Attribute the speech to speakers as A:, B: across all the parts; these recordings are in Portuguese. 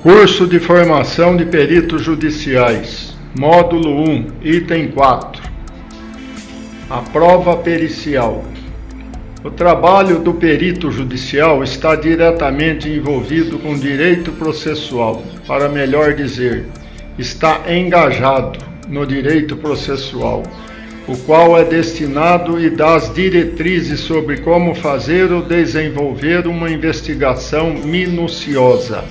A: Curso de Formação de Peritos Judiciais, Módulo 1, Item 4. A prova pericial. O trabalho do perito judicial está diretamente envolvido com direito processual, para melhor dizer, está engajado no direito processual, o qual é destinado e dá as diretrizes sobre como fazer ou desenvolver uma investigação minuciosa,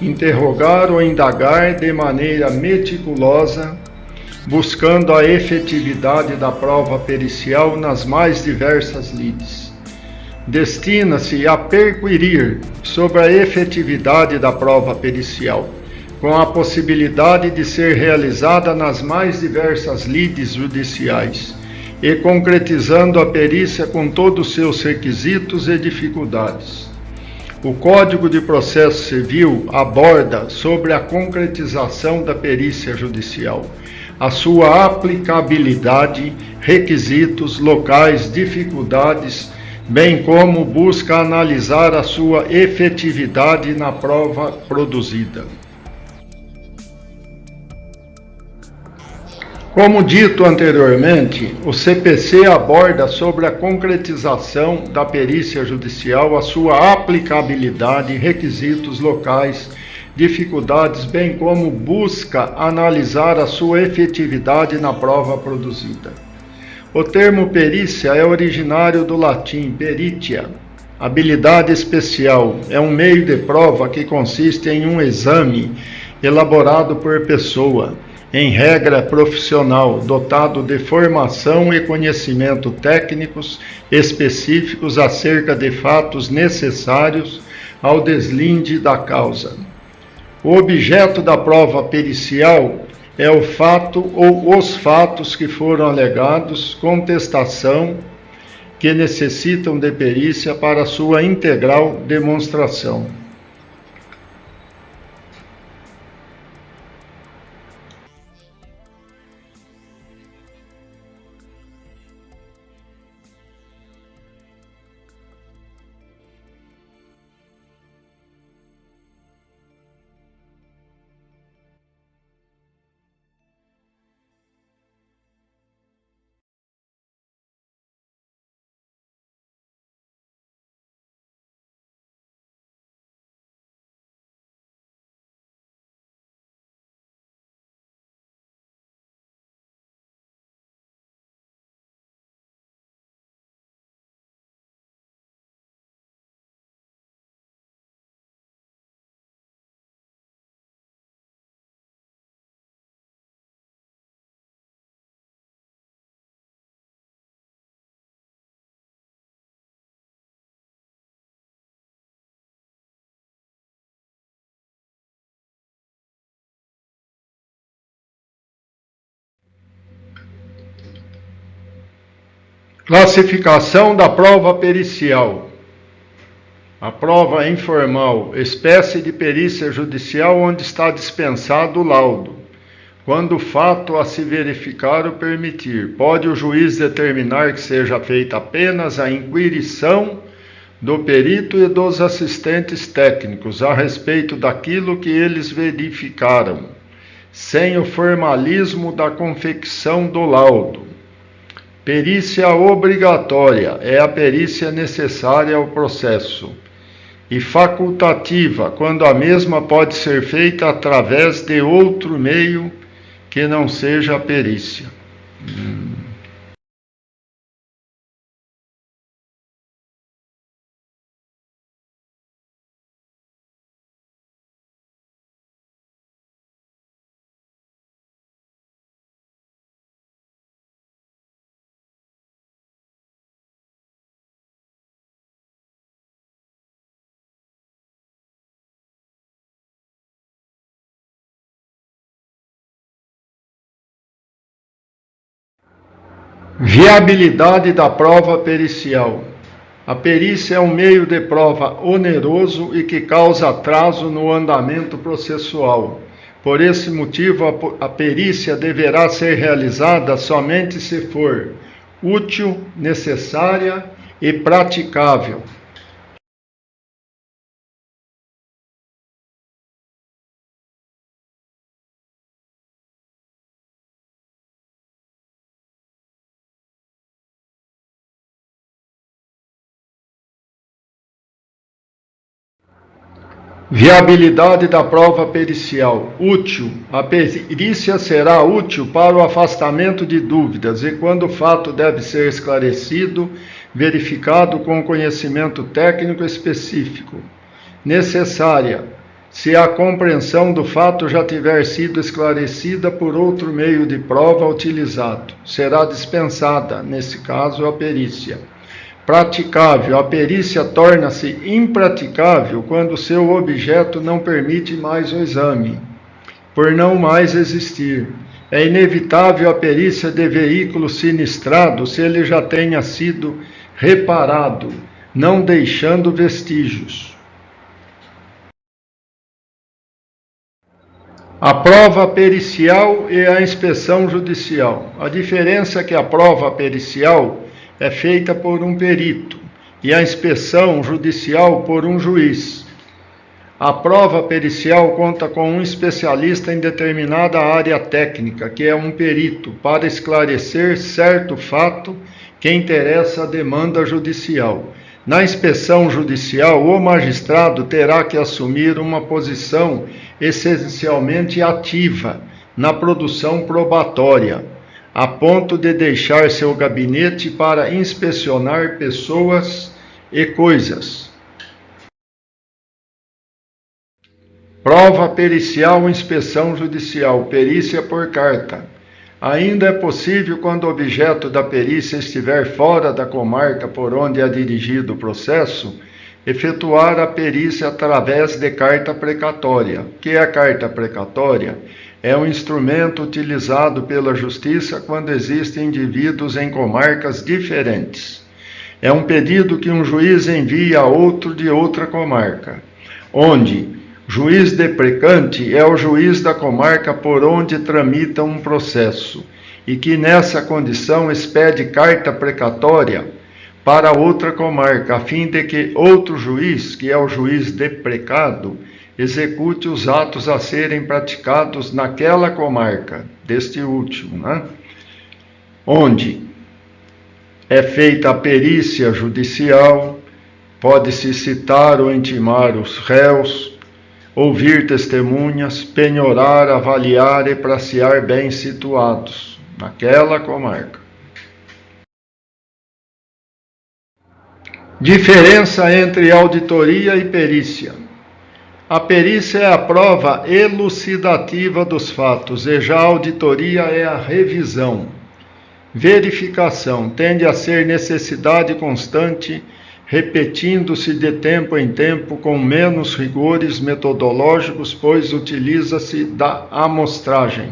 A: interrogar ou indagar de maneira meticulosa, buscando a efetividade da prova pericial nas mais diversas lides. Destina-se a perquirir sobre a efetividade da prova pericial, com a possibilidade de ser realizada nas mais diversas lides judiciais, e concretizando a perícia com todos os seus requisitos e dificuldades. O Código de Processo Civil aborda sobre a concretização da perícia judicial, a sua aplicabilidade, requisitos, locais, dificuldades, bem como busca analisar a sua efetividade na prova produzida. Como dito anteriormente, o CPC aborda sobre a concretização da perícia judicial, a sua aplicabilidade, requisitos, locais, dificuldades, bem como busca analisar a sua efetividade na prova produzida. O termo perícia é originário do latim peritia. Habilidade especial é um meio de prova que consiste em um exame elaborado por pessoa, em regra profissional, dotado de formação e conhecimento técnicos específicos acerca de fatos necessários ao deslinde da causa. O objeto da prova pericial é o fato ou os fatos que foram alegados, contestação, que necessitam de perícia para sua integral demonstração. Classificação da prova pericial. A prova informal, espécie de perícia judicial onde está dispensado o laudo, quando o fato a se verificar o permitir. Pode o juiz determinar que seja feita apenas a inquirição do perito e dos assistentes técnicos a respeito daquilo que eles verificaram, sem o formalismo da confecção do laudo. Perícia obrigatória é a perícia necessária ao processo, e facultativa, quando a mesma pode ser feita através de outro meio que não seja a perícia. Viabilidade da prova pericial. A perícia é um meio de prova oneroso e que causa atraso no andamento processual. Por esse motivo, a perícia deverá ser realizada somente se for útil, necessária e praticável. Viabilidade da prova pericial. Útil. A perícia será útil para o afastamento de dúvidas e quando o fato deve ser esclarecido, verificado com conhecimento técnico específico. Necessária. Se a compreensão do fato já tiver sido esclarecida por outro meio de prova utilizado, será dispensada, nesse caso, a perícia. Praticável. A perícia torna-se impraticável quando seu objeto não permite mais o exame, por não mais existir. É inevitável a perícia de veículo sinistrado se ele já tenha sido reparado, não deixando vestígios. A prova pericial e a inspeção judicial. A diferença é que a prova pericial é feita por um perito e a inspeção judicial por um juiz. A prova pericial conta com um especialista em determinada área técnica, que é um perito, para esclarecer certo fato que interessa à demanda judicial. Na inspeção judicial, o magistrado terá que assumir uma posição essencialmente ativa na produção probatória, a ponto de deixar seu gabinete para inspecionar pessoas e coisas. Prova pericial, inspeção judicial, perícia por carta. Ainda é possível, quando o objeto da perícia estiver fora da comarca por onde é dirigido o processo, efetuar a perícia através de carta precatória. O que é a carta precatória? É um instrumento utilizado pela Justiça quando existem indivíduos em comarcas diferentes. É um pedido que um juiz envia a outro de outra comarca, onde juiz deprecante é o juiz da comarca por onde tramita um processo, e que nessa condição expede carta precatória para outra comarca, a fim de que outro juiz, que é o juiz deprecado, execute os atos a serem praticados naquela comarca, deste último, onde é feita a perícia judicial, pode-se citar ou intimar os réus, ouvir testemunhas, penhorar, avaliar e pracear bens situados naquela comarca. Diferença entre auditoria e perícia. A perícia é a prova elucidativa dos fatos e já a auditoria é a revisão. Verificação tende a ser necessidade constante, repetindo-se de tempo em tempo com menos rigores metodológicos, pois utiliza-se da amostragem.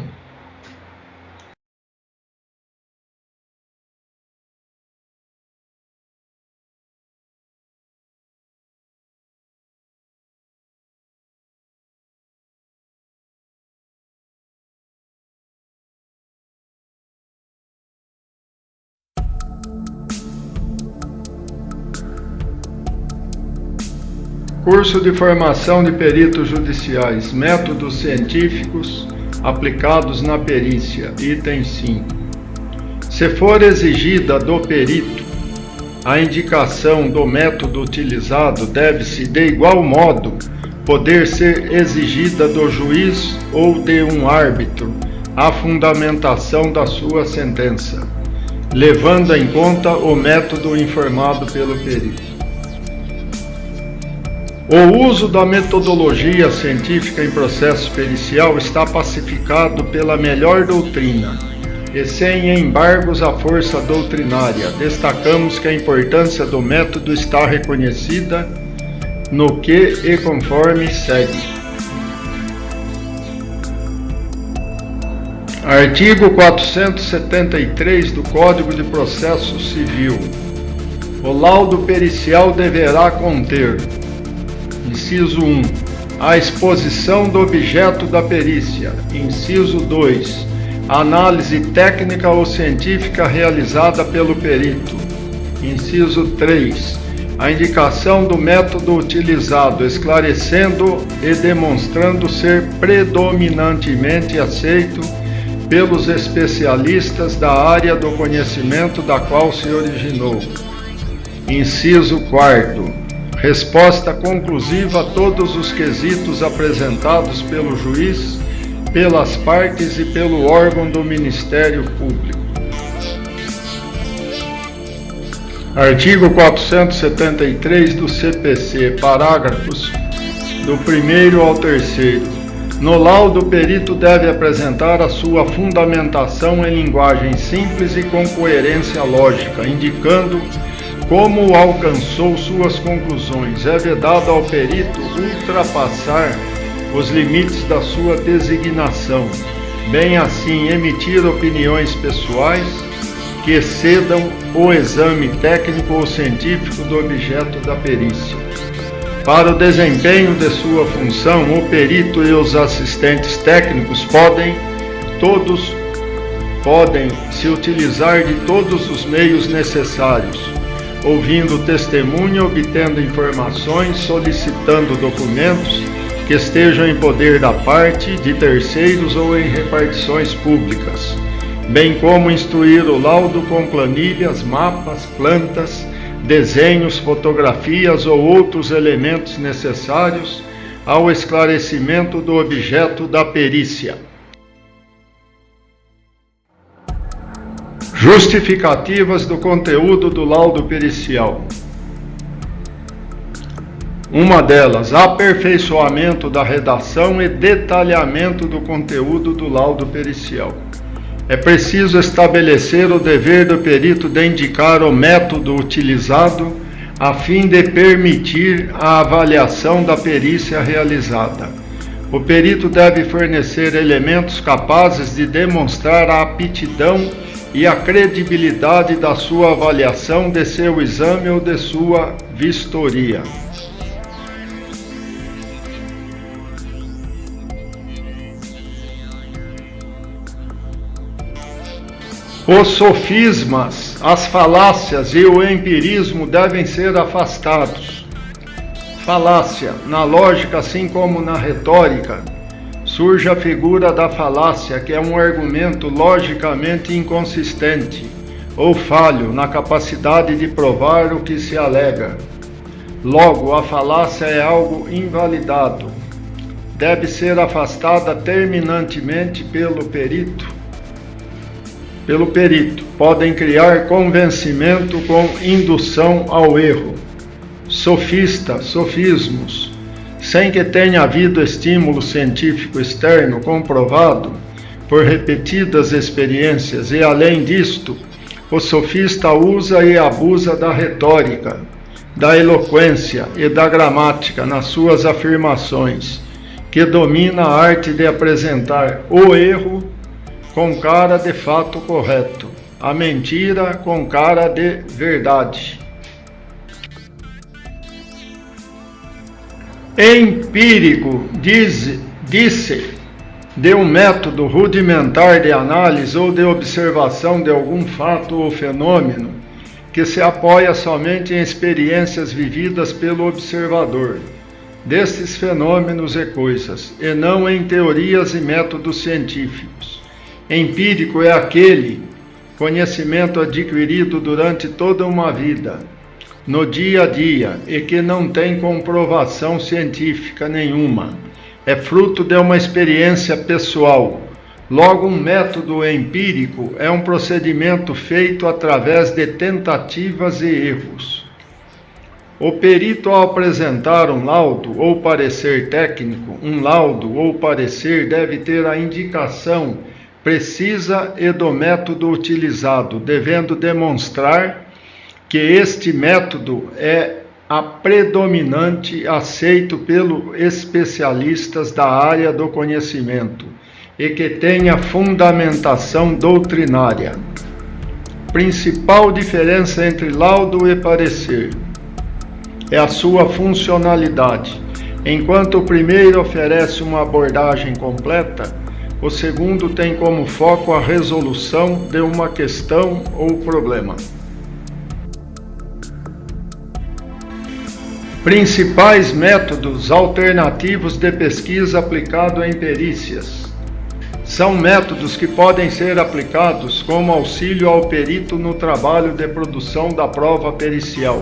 A: Curso de formação de peritos judiciais, métodos científicos aplicados na perícia, item 5. Se for exigida do perito a indicação do método utilizado, deve-se de igual modo poder ser exigida do juiz ou de um árbitro a fundamentação da sua sentença, levando em conta o método informado pelo perito. O uso da metodologia científica em processo pericial está pacificado pela melhor doutrina e sem embargos à força doutrinária. Destacamos que a importância do método está reconhecida no que e conforme segue. Artigo 473 do Código de Processo Civil. O laudo pericial deverá conter: Inciso 1. A exposição do objeto da perícia. Inciso 2. A análise técnica ou científica realizada pelo perito. Inciso 3. A indicação do método utilizado, esclarecendo e demonstrando ser predominantemente aceito pelos especialistas da área do conhecimento da qual se originou. Inciso 4. resposta conclusiva a todos os quesitos apresentados pelo juiz, pelas partes e pelo órgão do Ministério Público. Artigo 473 do CPC, parágrafos do 1º ao 3º. No laudo, o perito deve apresentar a sua fundamentação em linguagem simples e com coerência lógica, indicando como alcançou suas conclusões. É vedado ao perito ultrapassar os limites da sua designação, bem assim emitir opiniões pessoais que excedam o exame técnico ou científico do objeto da perícia. Para o desempenho de sua função, o perito e os assistentes técnicos podem se utilizar de todos os meios necessários, ouvindo testemunha, obtendo informações, solicitando documentos que estejam em poder da parte, de terceiros ou em repartições públicas, bem como instruir o laudo com planilhas, mapas, plantas, desenhos, fotografias ou outros elementos necessários ao esclarecimento do objeto da perícia. Justificativas do conteúdo do laudo pericial. Uma delas, aperfeiçoamento da redação e detalhamento do conteúdo do laudo pericial. É preciso estabelecer o dever do perito de indicar o método utilizado a fim de permitir a avaliação da perícia realizada. O perito deve fornecer elementos capazes de demonstrar a aptidão e a credibilidade da sua avaliação, de seu exame ou de sua vistoria. Os sofismas, as falácias e o empirismo devem ser afastados. Falácia, na lógica assim como na retórica, surge a figura da falácia, que é um argumento logicamente inconsistente ou falho na capacidade de provar o que se alega. Logo, a falácia é algo invalidado. Deve ser afastada terminantemente pelo perito. Podem criar convencimento com indução ao erro. Sofismos, sem que tenha havido estímulo científico externo comprovado por repetidas experiências, e além disto, o sofista usa e abusa da retórica, da eloquência e da gramática nas suas afirmações, que domina a arte de apresentar o erro com cara de fato correto, a mentira com cara de verdade. Empírico, disse de um método rudimentar de análise ou de observação de algum fato ou fenômeno que se apoia somente em experiências vividas pelo observador destes fenômenos e coisas, e não em teorias e métodos científicos. Empírico é aquele conhecimento adquirido durante toda uma vida, no dia a dia, e que não tem comprovação científica nenhuma. É fruto de uma experiência pessoal. Logo, um método empírico é um procedimento feito através de tentativas e erros. O perito, ao apresentar um laudo ou parecer técnico, um laudo ou parecer deve ter a indicação precisa e do método utilizado, devendo demonstrar que este método é a predominante aceito pelos especialistas da área do conhecimento e que tenha fundamentação doutrinária. Principal diferença entre laudo e parecer é a sua funcionalidade. Enquanto o primeiro oferece uma abordagem completa, o segundo tem como foco a resolução de uma questão ou problema. Principais métodos alternativos de pesquisa aplicado em perícias. São métodos que podem ser aplicados como auxílio ao perito no trabalho de produção da prova pericial.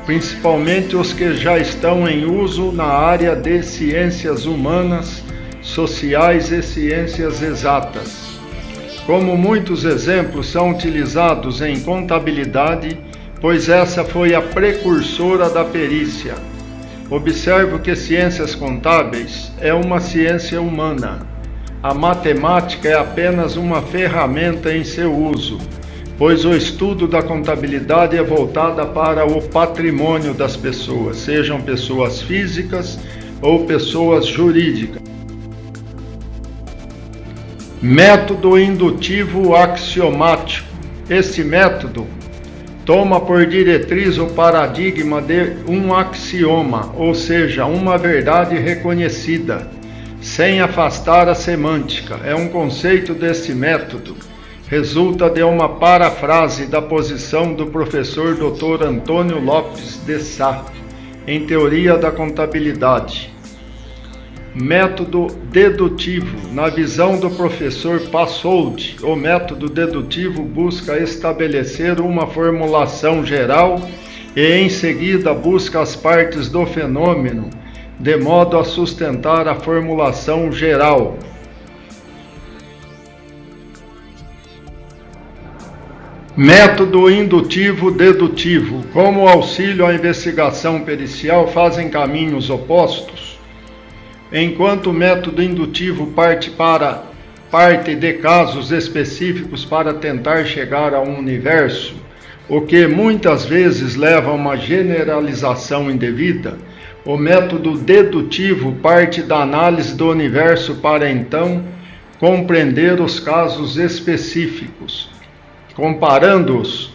A: principalmente os que já estão em uso na área de ciências humanas, sociais e ciências exatas. Como muitos exemplos são utilizados em contabilidade, pois essa foi a precursora da perícia. Observo que ciências contábeis é uma ciência humana. A matemática é apenas uma ferramenta em seu uso, pois o estudo da contabilidade é voltada para o patrimônio das pessoas, sejam pessoas físicas ou pessoas jurídicas. Método indutivo axiomático. Este método toma por diretriz o paradigma de um axioma, ou seja, uma verdade reconhecida, sem afastar a semântica. É um conceito desse método. Resulta de uma parafrase da posição do professor Dr. Antônio Lopes de Sá, em Teoria da Contabilidade. Método dedutivo. Na visão do professor Passoldi, o método dedutivo busca estabelecer uma formulação geral e, em seguida, busca as partes do fenômeno, de modo a sustentar a formulação geral. Método indutivo dedutivo. Como auxílio à investigação pericial fazem caminhos opostos, enquanto o método indutivo parte de casos específicos para tentar chegar a um universo, o que muitas vezes leva a uma generalização indevida, o método dedutivo parte da análise do universo para então compreender os casos específicos, comparando os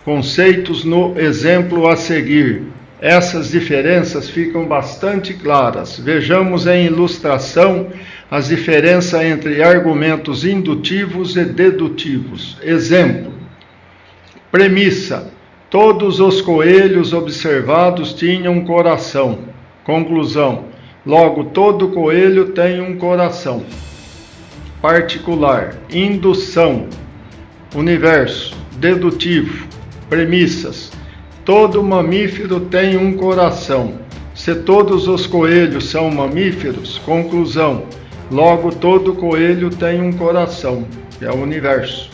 A: conceitos no exemplo a seguir. Essas diferenças ficam bastante claras. Vejamos em ilustração as diferenças entre argumentos indutivos e dedutivos. Exemplo. Premissa. Todos os coelhos observados tinham um coração. Conclusão. Logo, todo coelho tem um coração. Particular. Indução. Universo. Dedutivo. Premissas. Todo mamífero tem um coração. Se todos os coelhos são mamíferos, conclusão. Logo, todo coelho tem um coração. É o universo.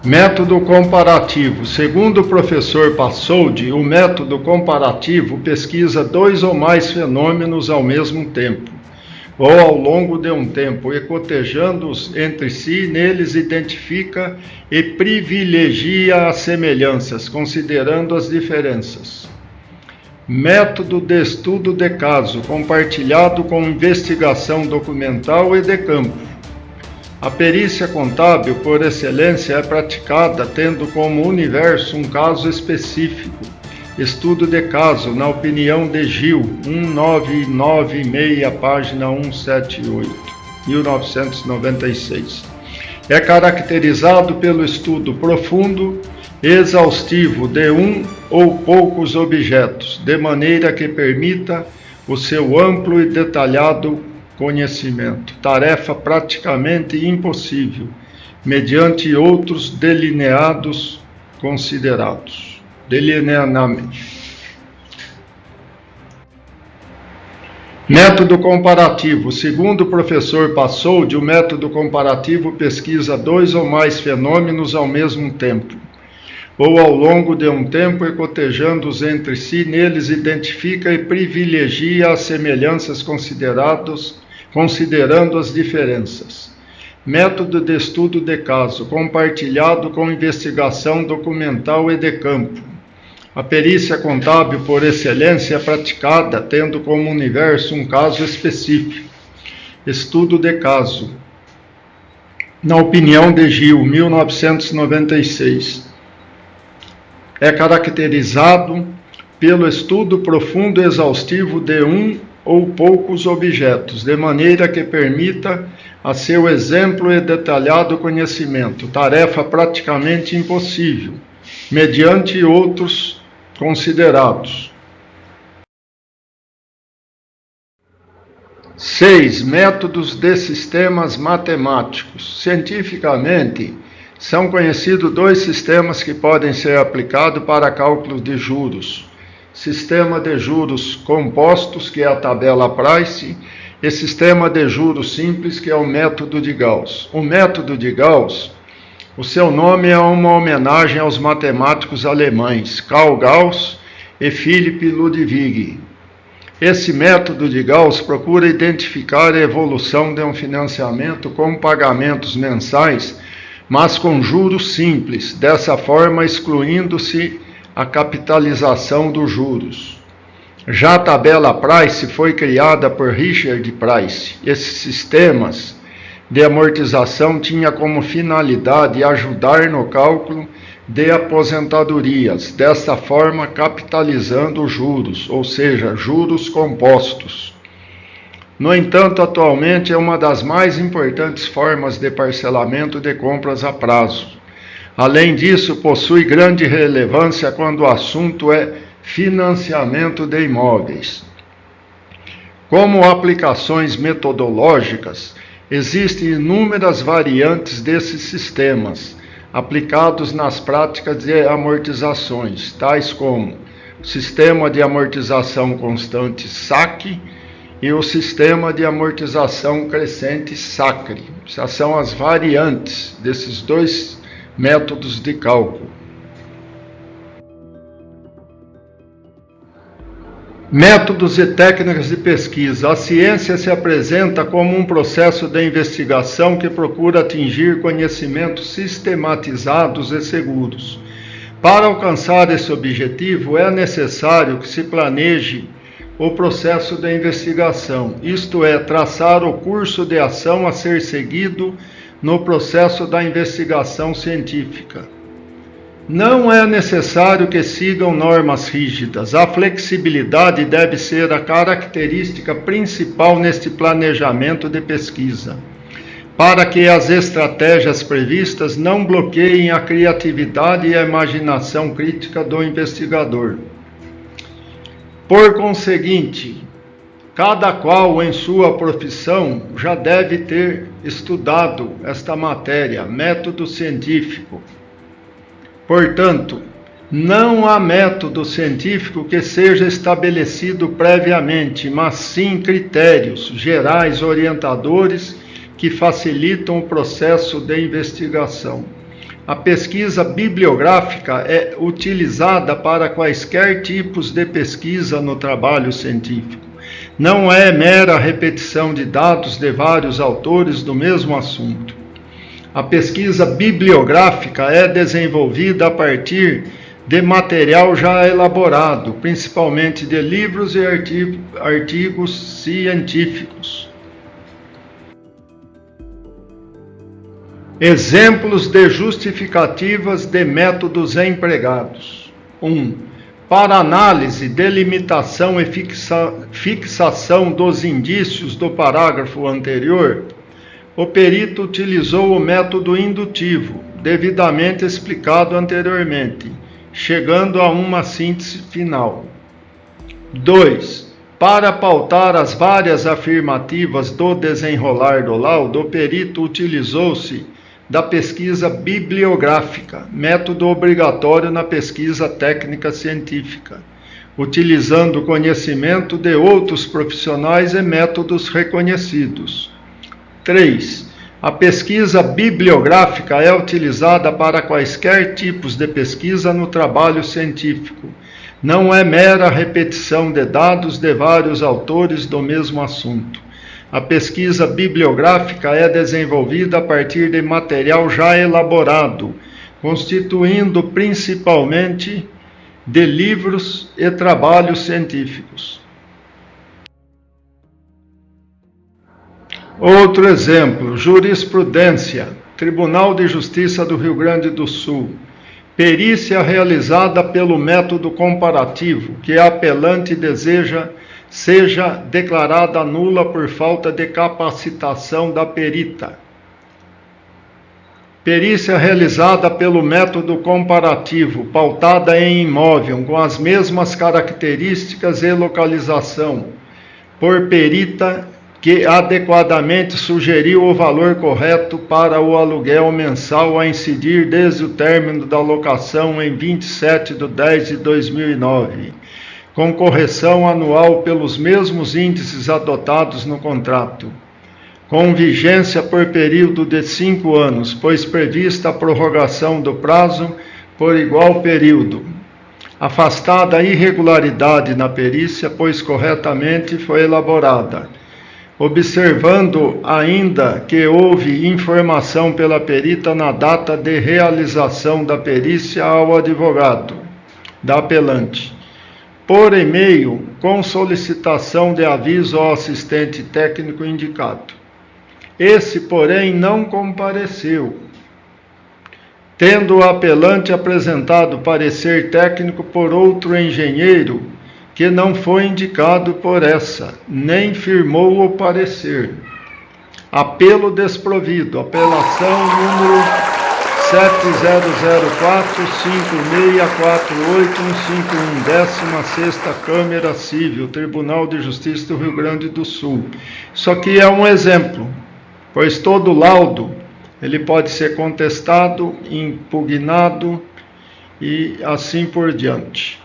A: Método comparativo. Segundo o professor Passoldi, o método comparativo pesquisa dois ou mais fenômenos ao mesmo tempo, ou ao longo de um tempo, e cotejando-os entre si, neles identifica e privilegia as semelhanças, considerando as diferenças. Método de estudo de caso, compartilhado com investigação documental e de campo. A perícia contábil, por excelência, é praticada tendo como universo um caso específico. Estudo de caso, na opinião de Gil, 1996, página 178, 1996. É caracterizado pelo estudo profundo e exaustivo de um ou poucos objetos, de maneira que permita o seu amplo e detalhado conhecimento, tarefa praticamente impossível, mediante outros delineados considerados. Delineadamente. Método comparativo. Segundo o professor Passoldi, o método comparativo pesquisa dois ou mais fenômenos ao mesmo tempo, ou ao longo de um tempo, e cotejando-os entre si, neles identifica e privilegia as semelhanças considerando as diferenças. Método de estudo de caso, compartilhado com investigação documental e de campo. A perícia contábil, por excelência, é praticada tendo como universo um caso específico. Estudo de caso. Na opinião de Gil, 1996. É caracterizado pelo estudo profundo e exaustivo de um ou poucos objetos, de maneira que permita a seu exemplo e detalhado conhecimento, tarefa praticamente impossível, mediante outros considerados. 6. Métodos de sistemas matemáticos. Cientificamente, São conhecidos dois sistemas que podem ser aplicados para cálculos de juros. Sistema de juros compostos, que é a tabela Price, e sistema de juros simples, que é o método de Gauss. O método de Gauss, o seu nome é uma homenagem aos matemáticos alemães Karl Gauss e Philipp Ludwig. Esse método de Gauss procura identificar a evolução de um financiamento com pagamentos mensais, mas com juros simples, dessa forma excluindo-se a capitalização dos juros. Já a tabela Price foi criada por Richard Price. Esses sistemas de amortização tinham como finalidade ajudar no cálculo de aposentadorias, desta forma capitalizando os juros, ou seja, juros compostos. No entanto, atualmente é uma das mais importantes formas de parcelamento de compras a prazo. Além disso, possui grande relevância quando o assunto é financiamento de imóveis. Como aplicações metodológicas, existem inúmeras variantes desses sistemas, aplicados nas práticas de amortizações, tais como o sistema de amortização constante SAC e o sistema de amortização crescente SACRE. Essas são as variantes desses dois métodos de cálculo. Métodos e técnicas de pesquisa. A ciência se apresenta como um processo de investigação que procura atingir conhecimentos sistematizados e seguros. Para alcançar esse objetivo, é necessário que se planeje o processo de investigação, isto é, traçar o curso de ação a ser seguido no processo da investigação científica. Não é necessário que sigam normas rígidas. A flexibilidade deve ser a característica principal neste planejamento de pesquisa, para que as estratégias previstas não bloqueiem a criatividade e a imaginação crítica do investigador. Por conseguinte, cada qual em sua profissão já deve ter estudado esta matéria, método científico. Portanto, não há método científico que seja estabelecido previamente, mas sim critérios gerais orientadores que facilitam o processo de investigação. A pesquisa bibliográfica é utilizada para quaisquer tipos de pesquisa no trabalho científico. Não é mera repetição de dados de vários autores do mesmo assunto. A pesquisa bibliográfica é desenvolvida a partir de material já elaborado, principalmente de livros e artigos científicos. Exemplos de justificativas de métodos empregados. 1. Para análise, delimitação e fixação dos indícios do parágrafo anterior, o perito utilizou o método indutivo, devidamente explicado anteriormente, chegando a uma síntese final. 2. Para pautar as várias afirmativas do desenrolar do laudo, o perito utilizou-se da pesquisa bibliográfica, método obrigatório na pesquisa técnica científica, utilizando o conhecimento de outros profissionais e métodos reconhecidos. 3. A pesquisa bibliográfica é utilizada para quaisquer tipos de pesquisa no trabalho científico. Não é mera repetição de dados de vários autores do mesmo assunto. A pesquisa bibliográfica é desenvolvida a partir de material já elaborado, constituindo principalmente de livros e trabalhos científicos. Outro exemplo, jurisprudência, Tribunal de Justiça do Rio Grande do Sul. Perícia realizada pelo método comparativo, que a apelante deseja seja declarada nula por falta de capacitação da perita. Perícia realizada pelo método comparativo, pautada em imóvel, com as mesmas características e localização, por perita que adequadamente sugeriu o valor correto para o aluguel mensal a incidir desde o término da locação em 27/10/2009, com correção anual pelos mesmos índices adotados no contrato, com vigência por período de 5 anos, pois prevista a prorrogação do prazo por igual período. Afastada a irregularidade na perícia, pois corretamente foi elaborada. Observando ainda que houve informação pela perita na data de realização da perícia ao advogado da apelante, por e-mail, com solicitação de aviso ao assistente técnico indicado. Esse, porém, não compareceu, tendo o apelante apresentado parecer técnico por outro engenheiro que não foi indicado por essa, nem firmou o parecer. Apelo desprovido, apelação número 700456485151, 16ª Câmara Civil, Tribunal de Justiça do Rio Grande do Sul. Isso aqui é um exemplo, pois todo laudo ele pode ser contestado, impugnado e assim por diante.